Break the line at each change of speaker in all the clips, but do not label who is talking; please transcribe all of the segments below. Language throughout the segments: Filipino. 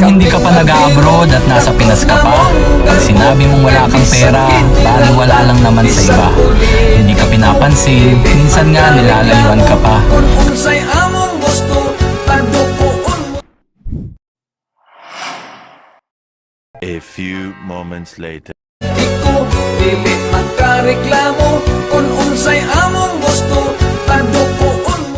hindi ka pa nag-a-abroad at nasa Pinas ka pa, pag sinabi mong wala kang pera, bali wala lang naman sa iba. Hindi ka pinapansin, minsan nga nilalayuan ka pa.
A few moments later.
Dili magkareklamo kung unsay among gusto padukoon.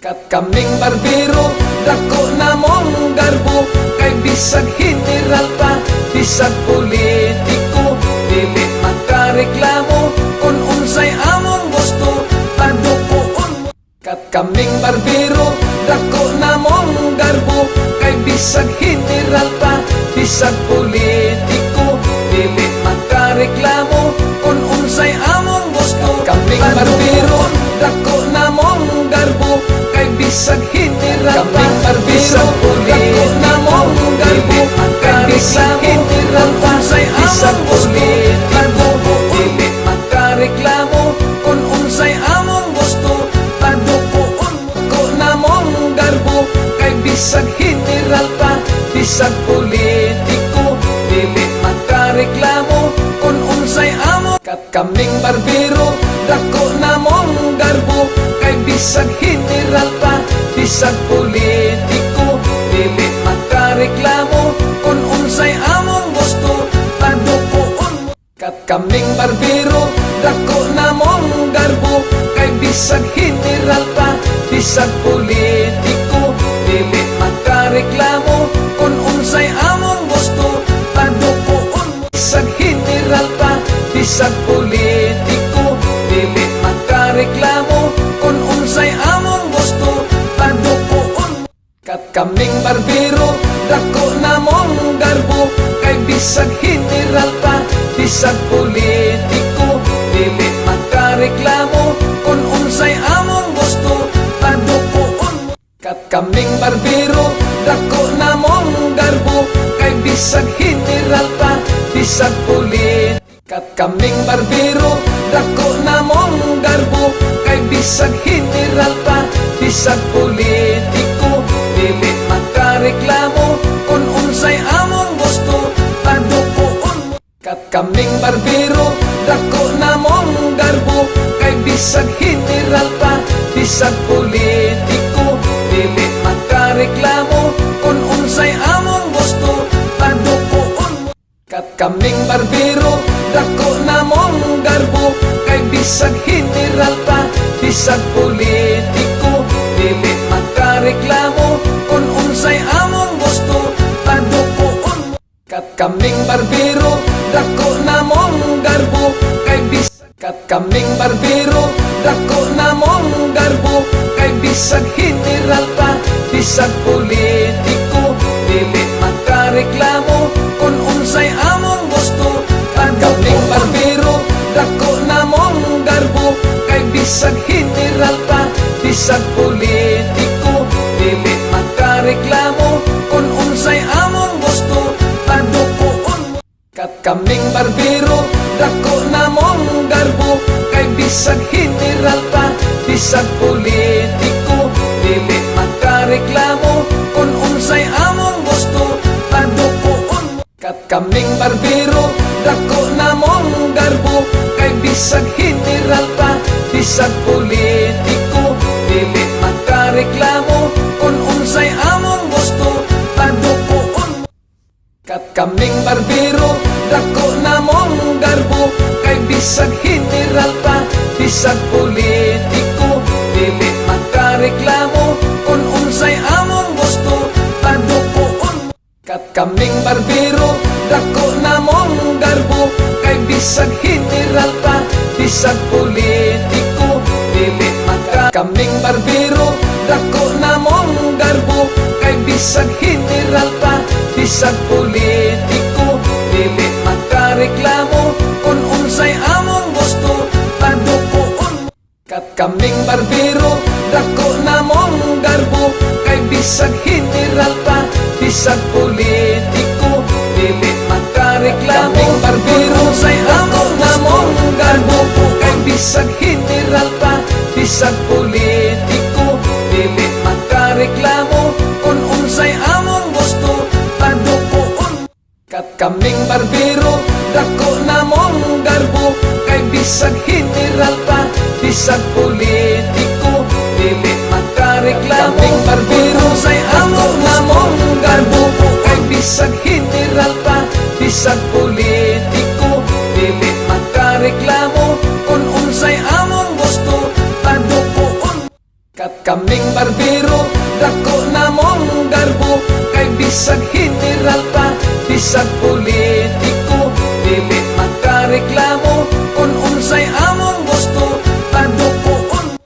Kat kaming barbero dako namong garbo, kay bisag general pa bisag politiko. Dili magkareklamo kung unsay among gusto padukoon. Kat kaming barbero dako namong garbo, kay bisag general pa bisag politiko. Dili magkareklamo kung unsay among gusto. Kaming barbero dako namong garbo, kay bisag general pa bisag politiko. Namong garbo, kay bisag general pa unsay among gusto. Dili magkareklamo kung unsay among gusto padukoon. Ko namong garbo, kay bisag general pa bisag politiko. Dili magkareklamo kung unsay among. Kat kaming barbero dako namong garbo, kay bisag general pa bisag politiko. Dili magkareklamo kung unsay among gusto padukoon. Kat kaming barbero dako namong garbo, kay bisag general pa bisag politiko. Dili magkareklamo kung unsay among gusto padukoon. Bisag general pa bisag politiko. Dili magkareklamo kung unsay among gusto padukoon. Kat kaming barbero dako namong garbo, kay bisag general pa bisag politiko. Dili magkareklamo kung unsay among gusto padukoon. Kat kaming barbero dako namong garbo, kay bisag general pa bisag politiko. Kat kaming barbero dako namong garbo, kay bisag general pa bisag politiko. Dili magkareklamo kung unsay among gusto padukoon. Kat kaming barbero dako namong garbo, kay bisag general pa bisag politiko. Dili magkareklamo kung unsay among gusto padukoon. Kat kaming barbero dako namong garbo, kay bisag general pa bisag politiko. Dili magkareklamo kung unsay among gusto padukoon. Kat kaming barbero dako namong garbo, kay bisag. Kat kaming barbero dako namong garbo, kay bisag general pa bisag politiko. Dili magkareklamo kung unsay among gusto. Kat kaming barbero dako namong garbo, kay bisag general pa bisag politiko. Dili magkareklamo kung unsay among gusto padukoon. Kat kaming barbero dako namong garbo, kay bisag general pa bisag politiko. Dili magkareklamo kung unsay among gusto padukoon. Kat kaming barbero dako namong garbo, kay bisag general pa bisag politiko. Dili magkareklamo kung unsay among gusto padukoon. Kat kaming barbero dako namong garbo, kay bisag general pa bisag politiko. Dili magkareklamo kung unsay among gusto padukoon. Kat kaming barbero dako namong garbo, kay bisag general pa bisag politiko. Dili kaming barbero dako namong garbo, kay bisag general pa bisag politiko. Dili magkareklamo kung unsay among gusto padukoon. Kat kaming barbero dako namong garbo, kay bisag general pa bisag politiko. Dili magkareklamo kaming barbero unsay among namong garbo, kay bisag general pa bisag politiko. Dili magkareklamo kung unsay among gusto kaming barbero, dako na mong garbo, kay bisag general pa, bisag politiko, dili makareklamo. Kaming barbero say among na mong garbo, kay bisag general pa, bisag politiko, dili makareklamo. Kung unsay among gusto, padukoon. Kat kaming barbero, dako na mong garbo, kay bisag general pa, bisag politiko, dili makareklamo. Kung unsay among gusto, padukoon.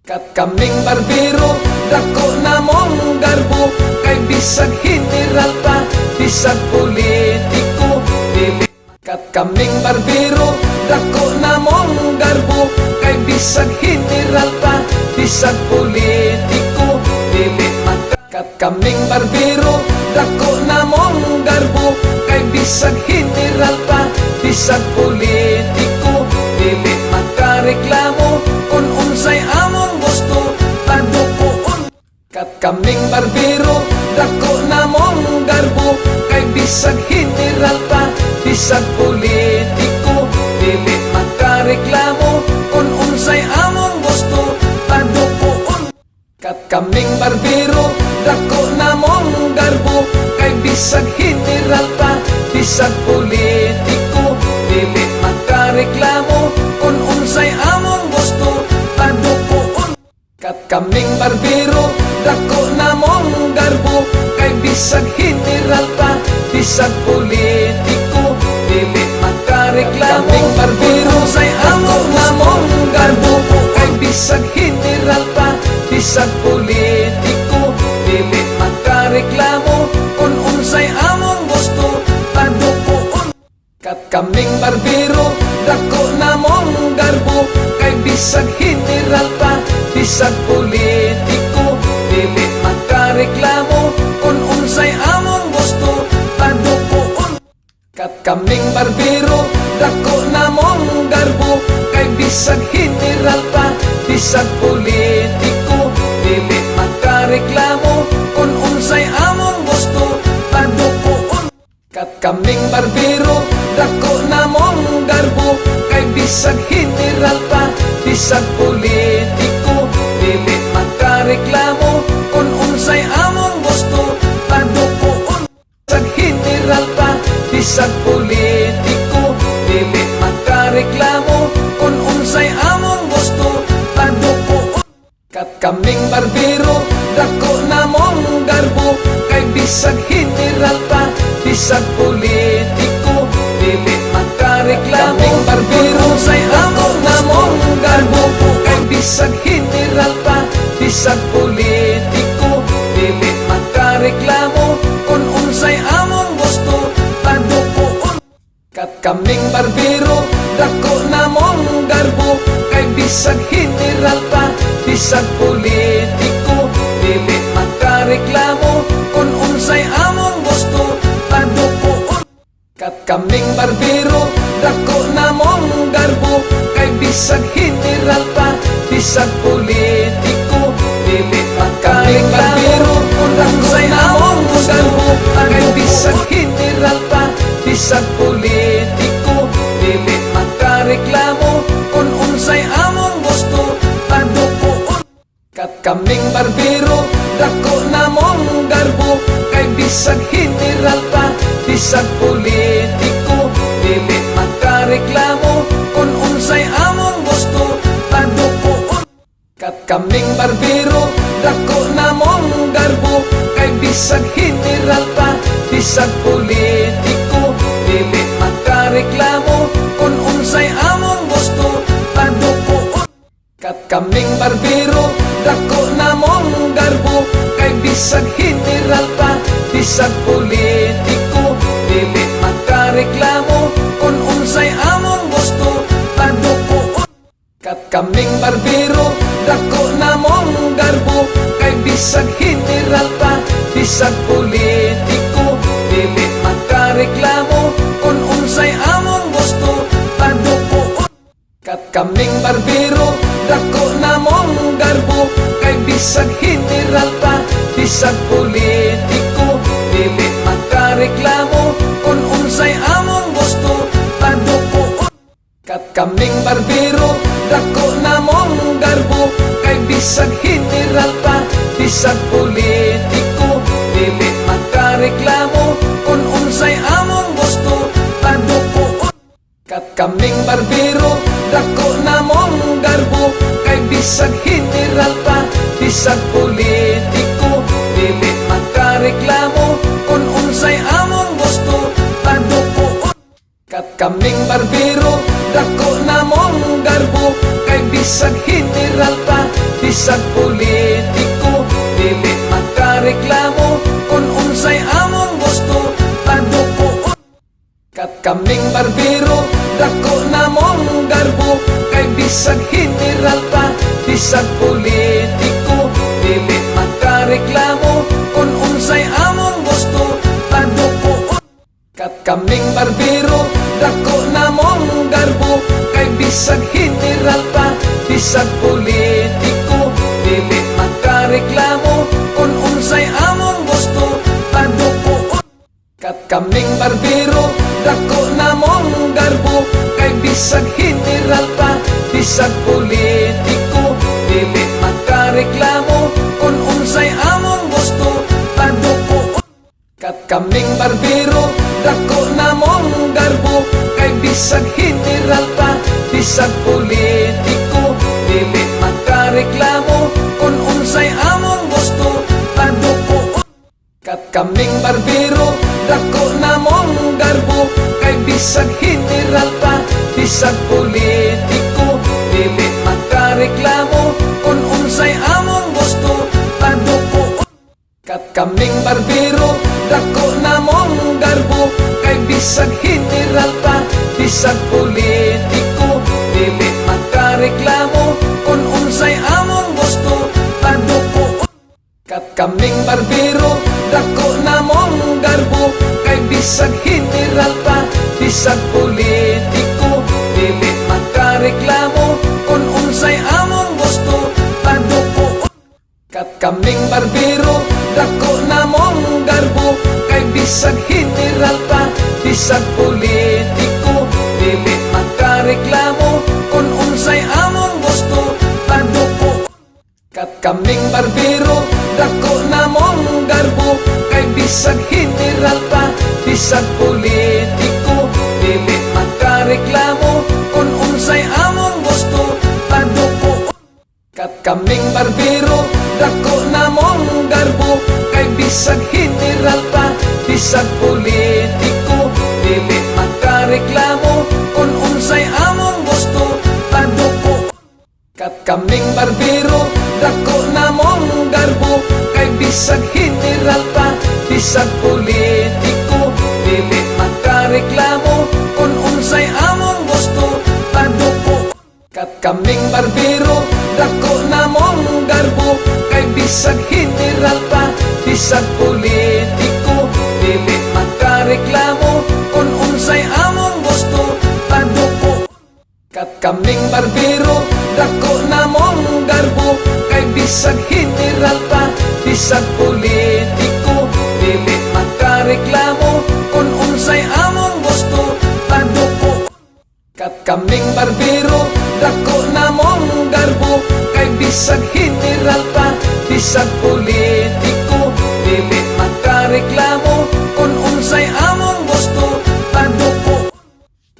Kat kaming barbero, dako na mong garbo, kay bisag general pa, bisag politiko, dili. Kat kaming barbero, dako na mong garbo, kay bisag general pa, bisag politiko, dili maka. Kat kaming barbero, dako na mong garbo, kay bisag general pa, bisag politiko, dili makareklamo. Kung unsay among gusto, padukoon. Kat kaming barbero, dako na mong garbo, kay bisag general pa, bisag politiko, dili makareklamo. Kung unsay among gusto, padukoon. Kat kaming barbero, dako na mong garbo, kay bisag general pa, bisag politiko, dili makareklamo. Kung unsay among gusto, padukoon. Kat kaming barbero, dako na mong garbo, kay bisag general pa, bisag politiko, dili makareklamo. Kaming barbero say among na mong garbo, kay bisag general pa, bisag politiko, dili makareklamo. Kung unsay among gusto, padukoon. Kat kaming barbero, dako na mong garbo, kay bisag general pa, bisag politiko, dili makareklamo. Kung unsay among gusto, padukoon. Kat kaming barbero, dako na mong garbo, kay bisag general pa, bisag politiko, dili makareklamo. Kung unsay among gusto, padukoon. Kat kaming barbero, dako na mong garbo, kay bisag general pa, bisag politiko, dili makareklamo. Kung unsay among gusto, padukoon. Bisag general pa, bisag politiko, dili makareklamo. Kung unsay among gusto, padukoon. Kat kaming barbero, dako na mong garbo, kay bisag general pa, bisag politiko, dili makareklamo. Kaming barbero say among na mong garbo, kay bisag general pa, bisag politiko, dili makareklamo. Kung unsay among gusto, padukoon. Kat kaming barbero, dako na mong garbo, kay bisag general pa, bisag politiko, dili makareklamo. Kung unsay among gusto, padukoon. Kat kaming barbero, dako na mong garbo, kay bisag general pa, bisag politiko, dili makareklamo. Kung unsay among garbo, kay bisag general pa, bisag politiko, dili makareklamo. Kung unsay among gusto, padukoon. Kat kaming barbero, dako na mong garbo, kay bisag general pa, bisag politiko, dili makareklamo. Kung unsay among gusto, padukoon. Kat kaming barbero, dako na mong garbo, kay bisag general pa, bisag politiko, dili makareklamo. Kung unsay among gusto, padukoon. Kat kaming barbero, dako na mong garbo, kay bisag general pa, bisag politiko, dili makareklamo. Kung unsay among gusto, padukoon. Kat kaming barbero, dako na mong garbo, kay bisag general pa, bisag politiko, dili makareklamo. Kung unsay among gusto, padukoon. Kat kaming barbero, dako na mong garbo, kay bisag general pa, bisag politiko, dili makareklamo. Kung unsay kaming barbero, dako na mong garbo, kay bisag general pa, bisag politiko, dili makareklamo, kung unsay among gusto, paduko. Kat kaming barbero, dako na mong garbo, kay bisag general pa, bisag politiko, dili makareklamo, kung unsay among gusto, paduko. Kat kaming barbero, dako na mong garbo, kay bisag general pa, bisag politiko, dili makareklamo, kung unsay among gusto, paduko. Kat kaming barbero, dako na mong garbo, kay bisag general pa, bisag politiko, dili makareklamo, kung unsay among gusto, paduko. Kat kaming barbero, dako na mong garbo, kay bisag general pa, bisag politiko, dili makareklamo, kung unsay among gusto, paduko. Kat kaming barbero, dako na mong garbo, kay bisag general pa, bisag politiko, dili makareklamo, kung unsay among gusto, paduko. Kat kaming barbero, dako na mong garbo, kay bisag general pa, bisag politiko, dili makareklamo, kung unsay among gusto, paduko. Kat kaming barbero, dako na mong garbo, kay bisag general pa, bisag politiko, dili makareklamo, kung unsay among gusto, paduko. Kat kaming barbero, dako na mong garbo, kay bisag general pa, bisag politiko, dili makareklamo, kung unsay among gusto, paduko. Kat kaming barbero, dako na mong garbo, kay bisag general pa, bisag politiko, dili makareklamo, kung unsay among gusto, paduko. Kat kaming barbero, dako na mong garbo, kay bisag general pa, bisag politiko, dili makareklamo, kung unsay among gusto, paduko. Kat kaming barbero, dako na mong garbo, kay bisag general pa, bisag politiko, dili makareklamo, kung unsay among gusto, paduko. Kat kaming barbero, dako na mong garbo, kay bisag general pa, bisag politiko, dili makareklamo, kung unsay among gusto, paduko. Kat kaming barbero, dako na mong garbo, kay bisag general pa, bisag politiko, dili makareklamo, kung unsay among gusto, paduko. Kat kaming barbero, dako na mong garbo, kay bisag general pa, bisag politiko, dili makareklamo, kung unsay among gusto, paduko. Kat kaming barbero, dako na mong garbo, kay bisag general pa, bisag politiko, dili makareklamo, kung unsay among gusto, paduko. Kat kaming barbero, dako na mong garbo, kay bisag general pa, bisag politiko, dili makareklamo, kung unsay among gusto, paduko.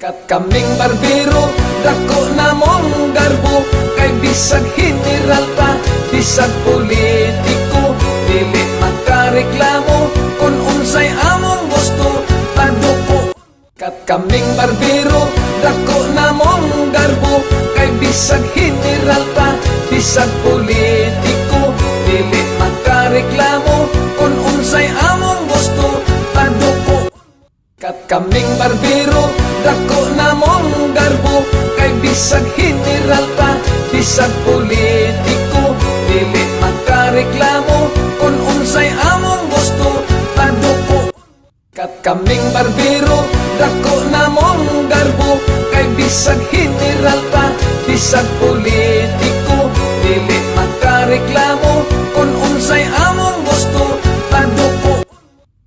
Kat kaming barbero, dako na mong garbo, kay bisag general pa, bisag politiko, dili makareklamo, kung unsay among gusto, paduko. Kat kaming barbero, dako na mong garbo, kay bisag general pa, bisag politiko, dili makareklamo, kung unsay among gusto, paduko. Kat kaming barbero, dako na mong garbo, kay bisag general pa, bisag politiko, dili makareklamo, kung unsay among gusto, paduko. Kat kaming barbero, dako na mong garbo, kay bisag general pa, bisag politiko, dili makareklamo, kung unsay among gusto, paduko.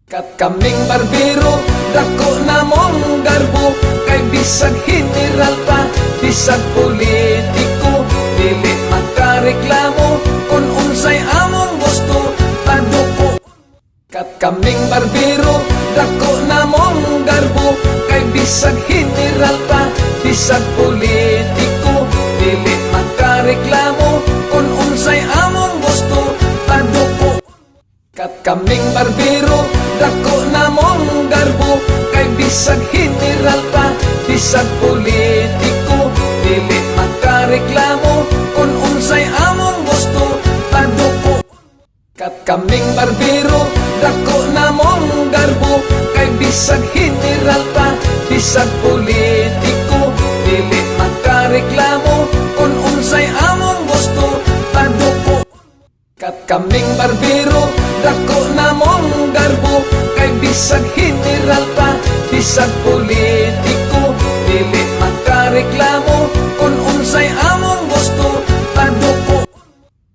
Kat kaming barbero, dako na mong garbo, kay bisag general pa, bisag bisag politiko, dili makareklamo kung unsay among gusto paduko. Kat kaming barbero, dako namong garbo, kay bisag general pa, bisag politiko, dili makareklamo kung unsay among gusto paduko. Kat kaming barbero, dako namong garbo, kay bisag general pa, bisag politiko, dili makareklamo kung unsay among gusto paduko. Kat kaming barbero, dako namong garbo, kay bisag general pa, bisag politiko, dili makareklamo kung unsay among gusto paduko. Kat kaming barbero, dako namong garbo, kay bisag general pa, bisag politiko, dili makareklamo kung unsay among gusto paduko.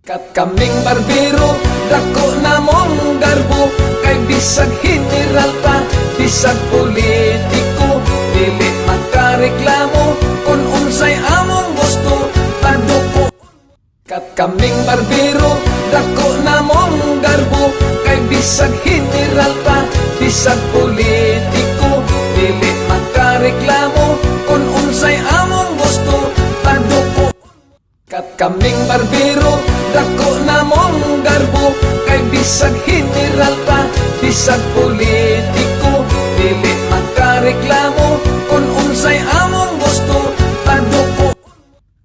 Kat kaming barbero, dako namong garbo, kay bisag general pa, bisag politiko, dili makareklamo kung unsay among gusto paduko. Kat kaming barbero, dako namong garbo, kay bisag general pa, bisag politiko, dili makareklamo kung unsay among gusto paduko. Kat kaming barbero, dako namong garbo, kay bisag general pa, bisag politiko, dili makareklamo kung unsay among gusto paduko.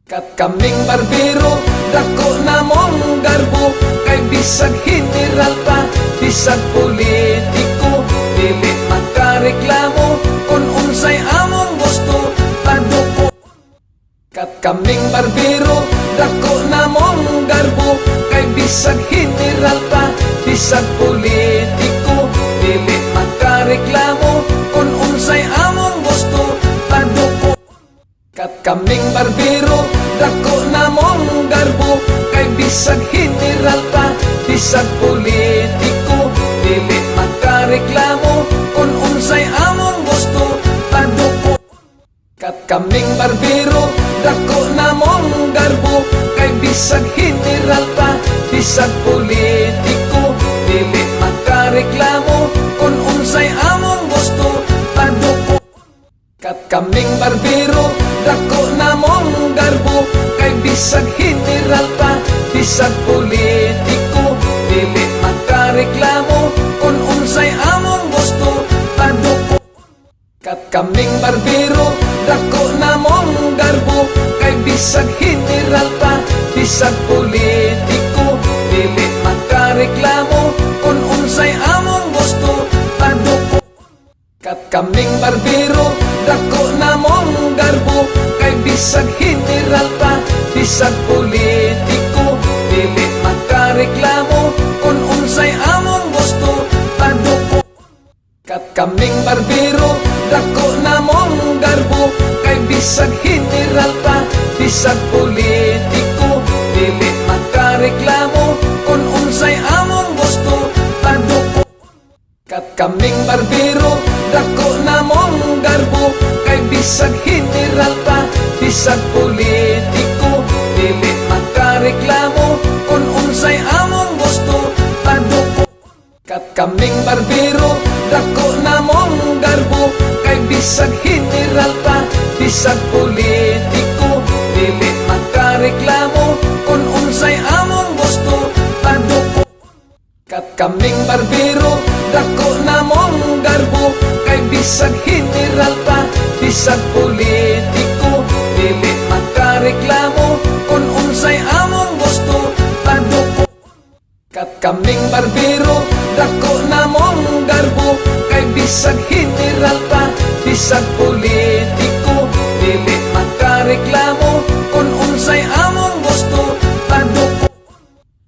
Kat kaming barbero, dako namong garbo, kay bisag general pa, bisag politiko, dili makareklamo kung unsay among gusto paduko. Kat kaming barbero, dako namong garbo, kay bisag general pa, bisag politiko, dili makareklamo kung unsay among gusto paduko. Kat kaming barbero, dako namong garbo, kay bisag general pa, bisag politiko, dili makareklamo kung unsay among gusto paduko. Kat kaming barbero, dako namong garbo, kay bisag general pa, bisag politiko, dili makareklamo kung unsay among gusto paduko. Kat kaming barbero, dako namong garbo, kay bisag general pa, bisag politiko, dili makareklamo kung unsay among gusto paduko. Kat kaming barbero, dako namong garbo, kay bisag general pa, bisag politiko, dili makareklamo kung unsay among gusto paduko. Kat kaming barbero, dako namong garbo, kay bisag general pa, bisag politiko, dili makareklamo kung unsay among gusto paduko. Kat kaming barbero, dako namong garbo, kay bisag general pa, bisag politiko, dili makareklamo kung unsay among gusto paduko. Kat kaming barbero, dako namong garbo, kay bisag general pa, bisag politiko, dili makareklamo kung unsay among gusto paduko. Kat kaming barbero, dako namong garbo, kay bisag general pa, bisag politiko, dili makareklamo kung unsay among gusto paduko. Kat kaming barbero, dako namong garbo, kay bisag general pa, bisag politiko, dili makareklamo kung unsay among gusto paduko. Kat kaming barbero, dako namong garbo, kay bisag general pa, bisag politiko, dili makareklamo kung unsay among gusto paduko.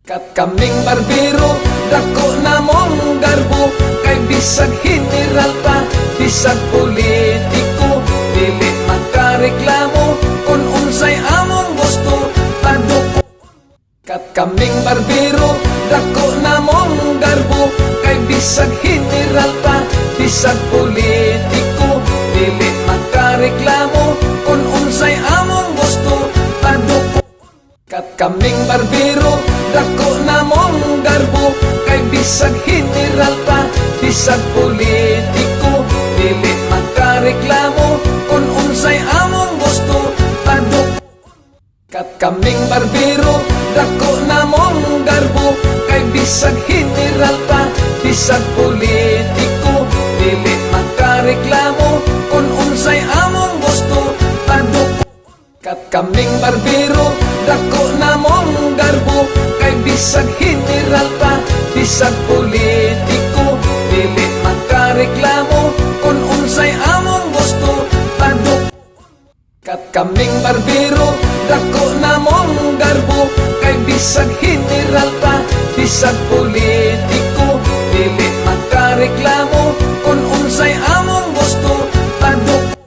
Kat kaming barbero, dako namong garbo, kay bisag general pa, bisag politiko, dili makareklamo kung unsay among gusto paduko. Kat kaming barbero, dako namong garbo, kay bisag general pa, bisag politiko, dili makareklamo kung unsay among Kat kaming barbero, dako na mong garbo, kay bisag general pa, bisag politiko, dili makareklamo, kung unsay among gusto, padok. Kat kaming barbero, dako na mong garbo, kay bisag general pa, bisag politiko, dili makareklamo, kung unsay among gusto, padok. Kat kaming barbero, dako na mong garbo, kay bisag general pa, bisag politiko, dili makareklamo, kung unsay among gusto, padok. Kat kaming barbero, dako na mong garbo, kay bisag general pa, bisag politiko, dili makareklamo, kung unsay among gusto, padok.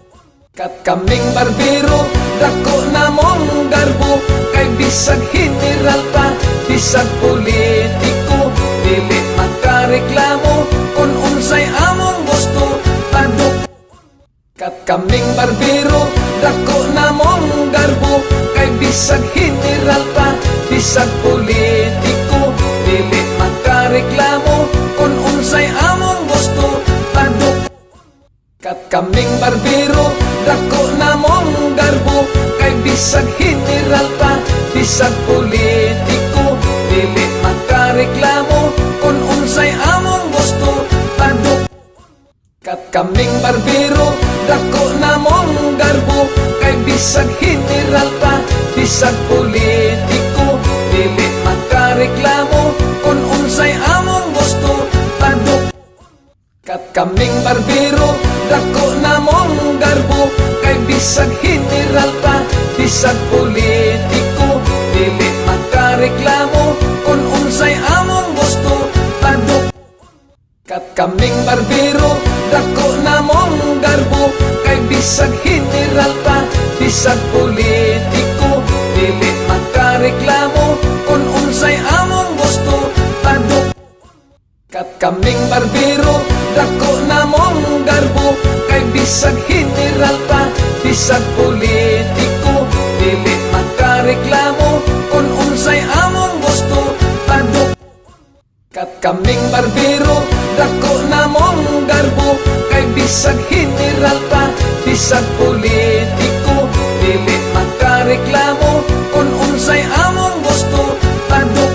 Kat kaming barbero, dako na mong garbo, kay bisag general pa, bisag politiko, dili makareklamo, kung unsay among gusto, padok. Kat kaming barbero, dako na mong garbo, kay bisag general pa, bisag politiko, dili makareklamo, kung unsay among gusto, padok. Kat kaming barbero, dako na mong garbo, kay bisag general pa, bisag politiko, dili makareklamo, kung unsay among gusto, padok. Kat kaming barbero, dako na mong garbo, kay bisag general pa, bisag politiko, dili makareklamo, kung unsay among gusto, padok. Kat kaming barbero, dako na mong garbo, kay bisag general pa, bisag politiko, dili makareklamo, kung unsay among gusto, padok. Kat kaming barbero, dako na mong garbo, kay bisag general pa, bisag politiko, dili makareklamo, kung unsay among gusto, padok. Kat kaming barbero, dako na mong garbo, kay bisag general pa, bisag politiko, dili makareklamo, kung unsay among gusto, padok. Kat kaming barbero, dako na mong garbo, kay bisag general pa, bisag politiko, dili makareklamo, kung unsay among gusto, padok.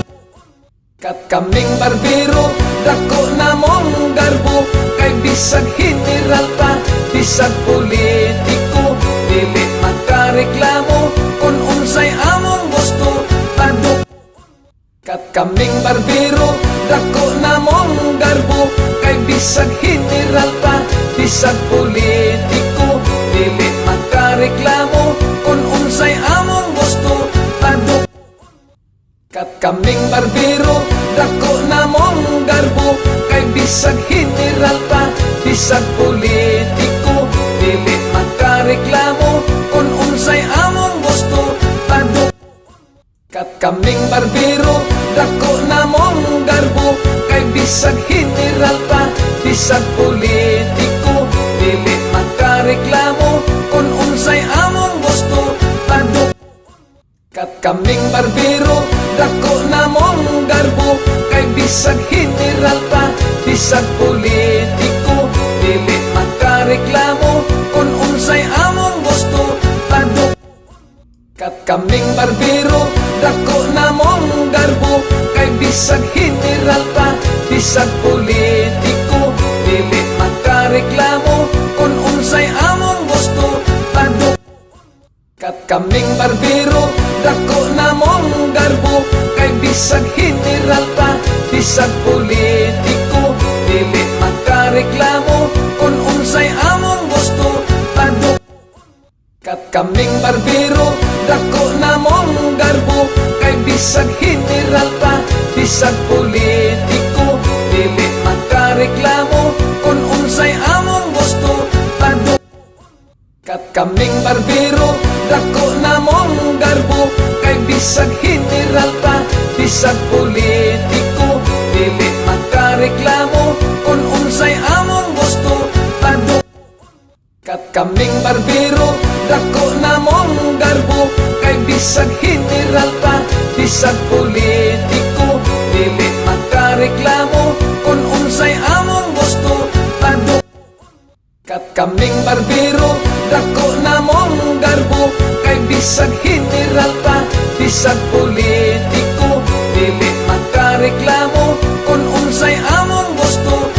Kat kaming barbero, dako na mong garbo, kay bisag general pa, bisag politiko, dili makareklamo, kung unsay among gusto, padok. Kat kaming barbero, dako na mong garbo, kay bisag general pa, bisag politiko, dili makareklamo, kung unsay among gusto, padok. Kat kaming barbero, dako na mong garbo, kay bisag general pa, bisag politiko, dili makareklamo, kung unsay among gusto, padok. Kat kaming barbero, dako na mong garbo, kay bisag general pa, bisag politiko, dili makareklamo, kung unsay among gusto, padok. Kat kaming barbero, dako na mong garbo, kay bisag general pa, bisag politiko, dili makareklamo, kung unsay among gusto, padok. Kat kaming barbero, dako na mong garbo, kay bisag general pa, bisag politiko, dili makareklamo, kung unsay among gusto, padok. Kat kaming barbero, dako na mong garbo, kay bisag general pa, bisag politiko, dili makareklamo, kung unsay among gusto, padok. Kat kaming barbero, dako na mong garbo, kay bisag general pa, bisag politiko, dili makareklamo, kung unsay among gusto, padok. Kat kaming barbero, dako na mong garbo, kay bisag general pa, bisag politiko, dili makareklamo, kung unsay among gusto, padok. Kat kaming barbero, dako na mong garbo, kay bisag general pa, bisag politiko, dili makareklamo kung unsay among gusto. Kat kaming barbero, dako na mong garbo, kay bisag general pa, bisag politiko, dili makareklamo kung unsay among gusto.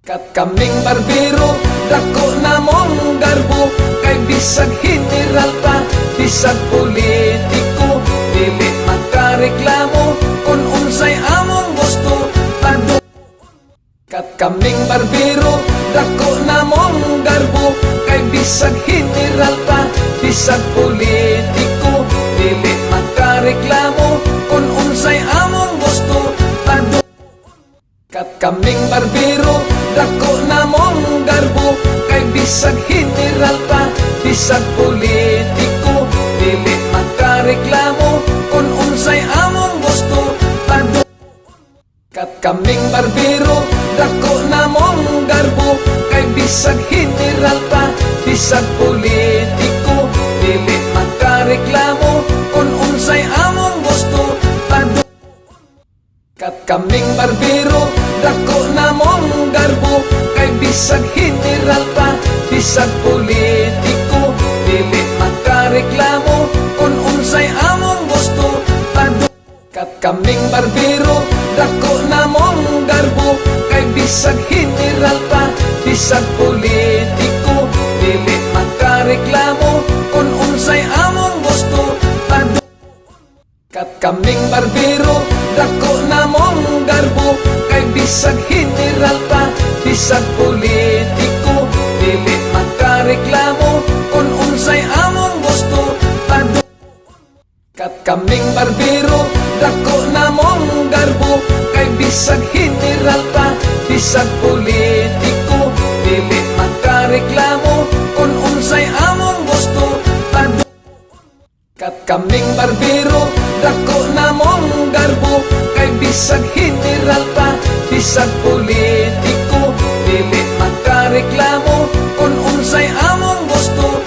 Kat kaming barbero, dako na mong garbo, kay bisag general pa, bisag politiko, dili makareklamo kung unsay among gusto. Kat kaming barbero, dako na mong garbo, kay bisag general pa, bisag politiko, dili makareklamo kung unsay among gusto. Kat kaming barbero, dako na mong garbo, kay bisag general pa, bisag politiko, dili makareklamo kung unsay among gusto. Kat kaming barbero, dako na mong garbo, kay bisag general pa, bisag politiko, dili makareklamo kung unsay among gusto. Kat kaming barbero, dako na mong garbo, kay bisag general pa, bisag politiko, dili makareklamo kung unsay among gusto. Kat kaming barbero, dako na mong garbo, kay bisag general pa, bisag politiko, dili makareklamo kung unsay among gusto. Kat kaming barbero, dako na mong garbo, kay bisag general pa, bisag politiko, dili makareklamo kung unsay among gusto. Kat kaming barbero, dako na mong garbo, kay bisag general pa, bisag politiko, dili makareklamo kung unsay among gusto. Kat kaming barbero, dako na mong garbo, kay bisag general pa, bisag politiko, dili makareklamo kung unsay among gusto.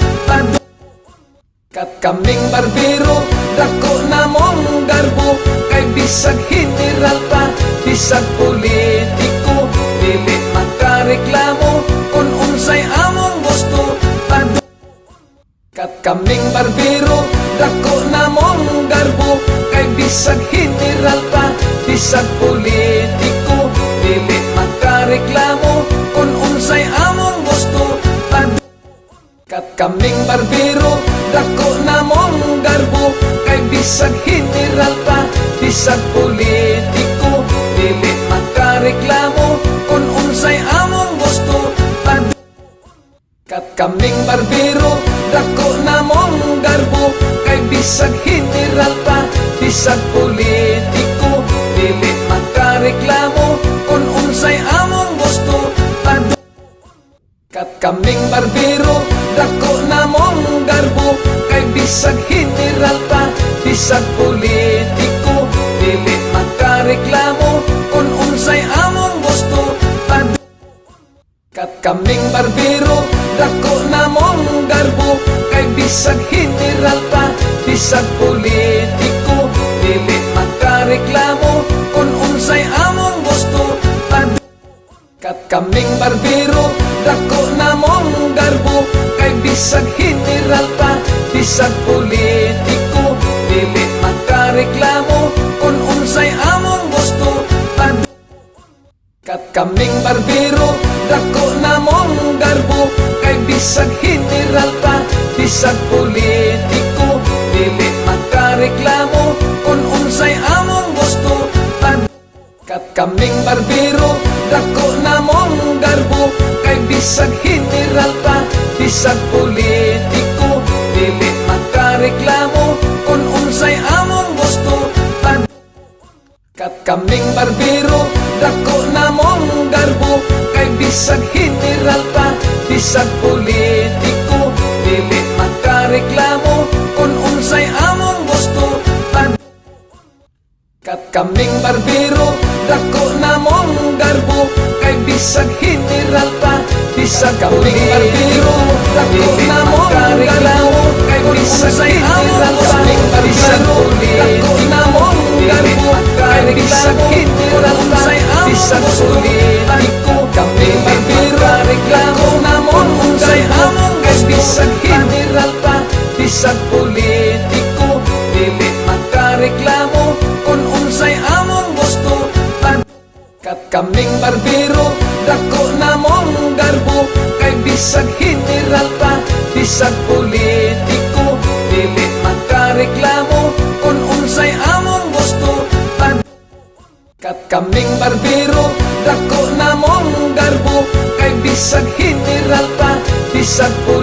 Kat kaming barbero, dako na mong garbo, kay bisag general pa, bisag politiko, dili makareklamo kung unsay among gusto. Kat kaming barbero, dako na mong garbo, kay bisag general pa, bisag politiko, dili makareklamo kung unsay among gusto. Kat kaming barbero, dako na mong garbo, kay bisag general pa, bisag politiko, dili makareklamo kung unsay among gusto. Kat kaming barbero, dako na mong garbo, kay bisag general pa, bisag politiko, dili makareklamo kung unsay among gusto. Kat kaming barbero, dako na mong garbo, kay bisag general pa, bisag politiko, dili makareklamo kung unsay among gusto. Kat kaming barbero, dako na mong garbo, kay bisag general pa, bisag politiko, dili makareklamo kung unsay among gusto. Kat kaming barbero, dako na mong garbo, kay bisag general pa, bisag politiko, dili makareklamo kung unsay among gusto. Kat kaming barbero, dako na mong garbo, kay bisag general pa, bisag politiko, dili makareklamo kung unsay among gusto. Kat kaming barbero, dako na mong garbo, kay bisag general pa, bisag politiko, dili makareklamo kung unsay among gusto. Kat kaming barbero, dako na mong garbo, kay bisag general pa, bisag politiko, dili makareklamo kung unsay among gusto. Kat kaming barbero, dako na mong garbo, kay bisag general pa, bisag kaming barbero, dako na mong garbo, kay bisag general pa, bisag bisag politiko. Kami barbero reklamo namon unsay among gusto. Bisag general pa, bisag politiko, dili makareklamo kung unsay among gusto. Kat kaming barbero, dako namong garbo, kay bisag general pa, bisag politiko, dili makareklamo kung unsay among gusto. Kat kaming barbero, dako namong garbo, kay bisag general pa, bisag politiko,